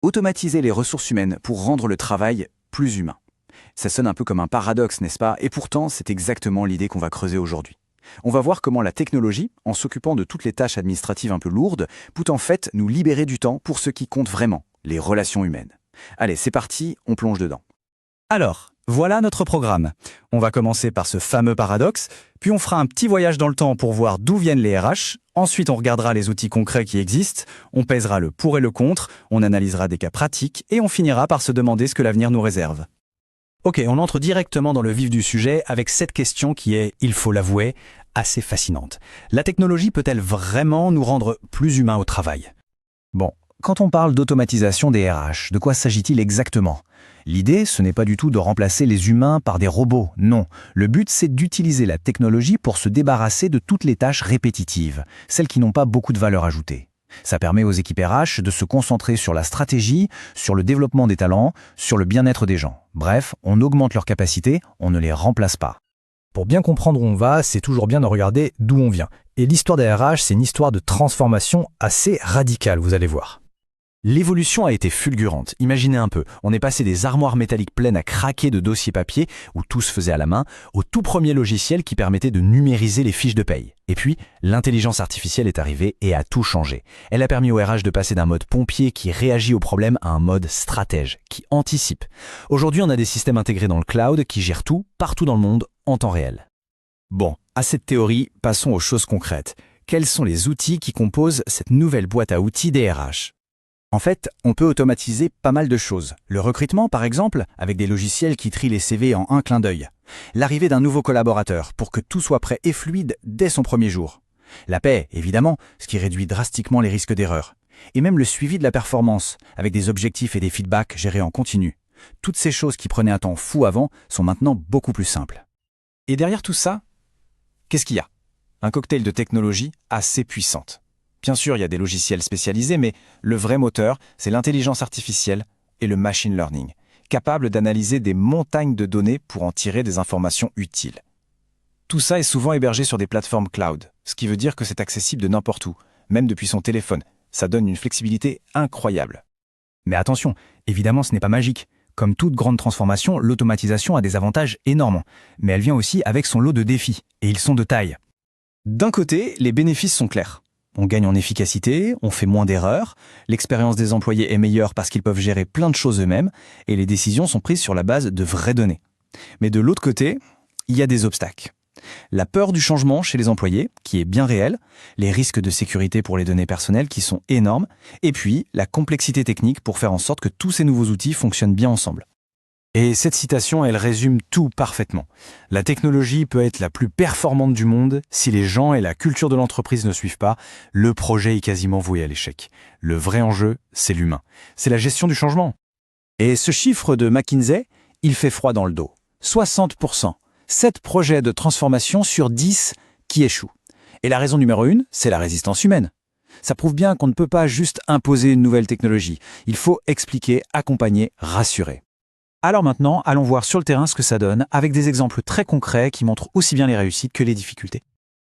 Automatiser les ressources humaines pour rendre le travail plus humain. Ça sonne un peu comme un paradoxe, n'est-ce pas? Et pourtant, c'est exactement l'idée qu'on va creuser aujourd'hui. On va voir comment la technologie, en s'occupant de toutes les tâches administratives un peu lourdes, peut en fait nous libérer du temps pour ce qui compte vraiment, les relations humaines. Allez, c'est parti, on plonge dedans. Alors, voilà notre programme. On va commencer par ce fameux paradoxe, puis on fera un petit voyage dans le temps pour voir d'où viennent les RH, ensuite on regardera les outils concrets qui existent, on pèsera le pour et le contre, on analysera des cas pratiques et on finira par se demander ce que l'avenir nous réserve. Ok, on entre directement dans le vif du sujet avec cette question qui est, il faut l'avouer, assez fascinante. La technologie peut-elle vraiment nous rendre plus humains au travail? Bon, quand on parle d'automatisation des RH, de quoi s'agit-il exactement? L'idée, ce n'est pas du tout de remplacer les humains par des robots, non. Le but, c'est d'utiliser la technologie pour se débarrasser de toutes les tâches répétitives, celles qui n'ont pas beaucoup de valeur ajoutée. Ça permet aux équipes RH de se concentrer sur la stratégie, sur le développement des talents, sur le bien-être des gens. Bref, on augmente leurs capacités, on ne les remplace pas. Pour bien comprendre où on va, c'est toujours bien de regarder d'où on vient. Et l'histoire des RH, c'est une histoire de transformation assez radicale, vous allez voir. L'évolution a été fulgurante. Imaginez un peu, on est passé des armoires métalliques pleines à craquer de dossiers papier, où tout se faisait à la main, au tout premier logiciel qui permettait de numériser les fiches de paye. Et puis, l'intelligence artificielle est arrivée et a tout changé. Elle a permis au RH de passer d'un mode pompier qui réagit aux problèmes à un mode stratège, qui anticipe. Aujourd'hui, on a des systèmes intégrés dans le cloud qui gèrent tout, partout dans le monde, en temps réel. Bon, à cette théorie, passons aux choses concrètes. Quels sont les outils qui composent cette nouvelle boîte à outils des RH ? En fait, on peut automatiser pas mal de choses. Le recrutement, par exemple, avec des logiciels qui trient les CV en un clin d'œil. L'arrivée d'un nouveau collaborateur pour que tout soit prêt et fluide dès son premier jour. La paie, évidemment, ce qui réduit drastiquement les risques d'erreur. Et même le suivi de la performance, avec des objectifs et des feedbacks gérés en continu. Toutes ces choses qui prenaient un temps fou avant sont maintenant beaucoup plus simples. Et derrière tout ça, qu'est-ce qu'il y a? Un cocktail de technologies assez puissante. Bien sûr, il y a des logiciels spécialisés, mais le vrai moteur, c'est l'intelligence artificielle et le machine learning, capable d'analyser des montagnes de données pour en tirer des informations utiles. Tout ça est souvent hébergé sur des plateformes cloud, ce qui veut dire que c'est accessible de n'importe où, même depuis son téléphone. Ça donne une flexibilité incroyable. Mais attention, évidemment, ce n'est pas magique. Comme toute grande transformation, l'automatisation a des avantages énormes, mais elle vient aussi avec son lot de défis, et ils sont de taille. D'un côté, les bénéfices sont clairs. On gagne en efficacité, on fait moins d'erreurs, l'expérience des employés est meilleure parce qu'ils peuvent gérer plein de choses eux-mêmes et les décisions sont prises sur la base de vraies données. Mais de l'autre côté, il y a des obstacles. La peur du changement chez les employés, qui est bien réelle, les risques de sécurité pour les données personnelles qui sont énormes, et puis la complexité technique pour faire en sorte que tous ces nouveaux outils fonctionnent bien ensemble. Et cette citation, elle résume tout parfaitement. La technologie peut être la plus performante du monde, si les gens et la culture de l'entreprise ne suivent pas, le projet est quasiment voué à l'échec. Le vrai enjeu, c'est l'humain. C'est la gestion du changement. Et ce chiffre de McKinsey, il fait froid dans le dos. 60%. 7 projets de transformation sur 10 qui échouent. Et la raison numéro 1, c'est la résistance humaine. Ça prouve bien qu'on ne peut pas juste imposer une nouvelle technologie. Il faut expliquer, accompagner, rassurer. Alors maintenant, allons voir sur le terrain ce que ça donne, avec des exemples très concrets qui montrent aussi bien les réussites que les difficultés.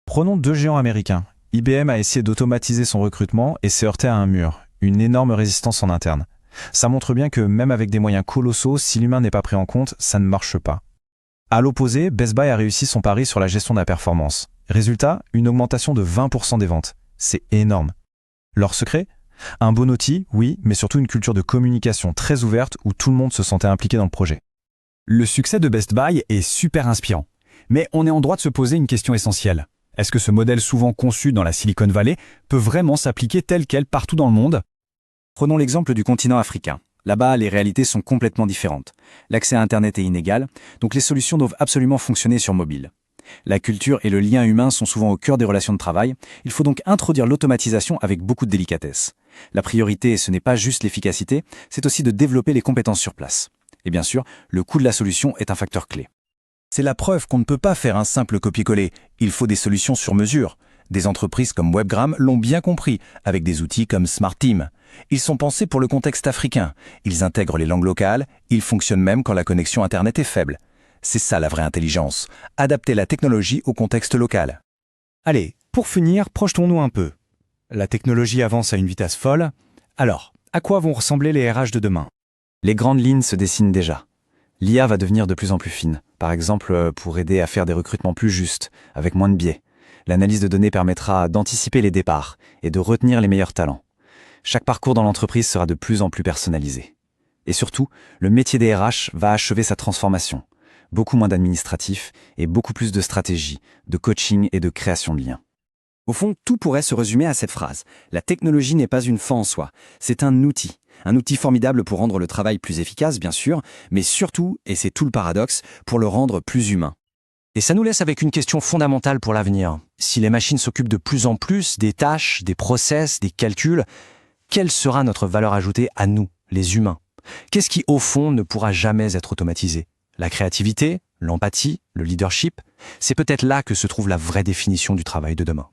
Prenons 2 géants américains. IBM a essayé d'automatiser son recrutement et s'est heurté à un mur, une énorme résistance en interne. Ça montre bien que même avec des moyens colossaux, si l'humain n'est pas pris en compte, ça ne marche pas. À l'opposé, Best Buy a réussi son pari sur la gestion de la performance. Résultat, une augmentation de 20% des ventes. C'est énorme. Leur secret ? Un bon outil, oui, mais surtout une culture de communication très ouverte où tout le monde se sentait impliqué dans le projet. Le succès de Best Buy est super inspirant. Mais on est en droit de se poser une question essentielle. Est-ce que ce modèle souvent conçu dans la Silicon Valley peut vraiment s'appliquer tel quel partout dans le monde? Prenons l'exemple du continent africain. Là-bas, les réalités sont complètement différentes. L'accès à Internet est inégal, donc les solutions doivent absolument fonctionner sur mobile. La culture et le lien humain sont souvent au cœur des relations de travail. Il faut donc introduire l'automatisation avec beaucoup de délicatesse. La priorité, ce n'est pas juste l'efficacité, c'est aussi de développer les compétences sur place. Et bien sûr, le coût de la solution est un facteur clé. C'est la preuve qu'on ne peut pas faire un simple copier-coller. Il faut des solutions sur mesure. Des entreprises comme Webgram l'ont bien compris, avec des outils comme Smart Team. Ils sont pensés pour le contexte africain. Ils intègrent les langues locales, ils fonctionnent même quand la connexion Internet est faible. C'est ça la vraie intelligence, adapter la technologie au contexte local. Allez, pour finir, projetons-nous un peu. La technologie avance à une vitesse folle. Alors, À quoi vont ressembler les RH de demain? Les grandes lignes se dessinent déjà. L'IA va devenir de plus en plus fine, par exemple pour aider à faire des recrutements plus justes, avec moins de biais. L'analyse de données permettra d'anticiper les départs et de retenir les meilleurs talents. Chaque parcours dans l'entreprise sera de plus en plus personnalisé. Et surtout, le métier des RH va achever sa transformation. Beaucoup moins d'administratifs et beaucoup plus de stratégie, de coaching et de création de liens. Au fond, tout pourrait se résumer à cette phrase. La technologie n'est pas une fin en soi, c'est un outil. Un outil formidable pour rendre le travail plus efficace, bien sûr, mais surtout, et c'est tout le paradoxe, pour le rendre plus humain. Et ça nous laisse avec une question fondamentale pour l'avenir. Si les machines s'occupent de plus en plus des tâches, des process, des calculs, quelle sera notre valeur ajoutée à nous, les humains? Qu'est-ce qui, au fond, ne pourra jamais être automatisé? La créativité, l'empathie, le leadership? C'est peut-être là que se trouve la vraie définition du travail de demain.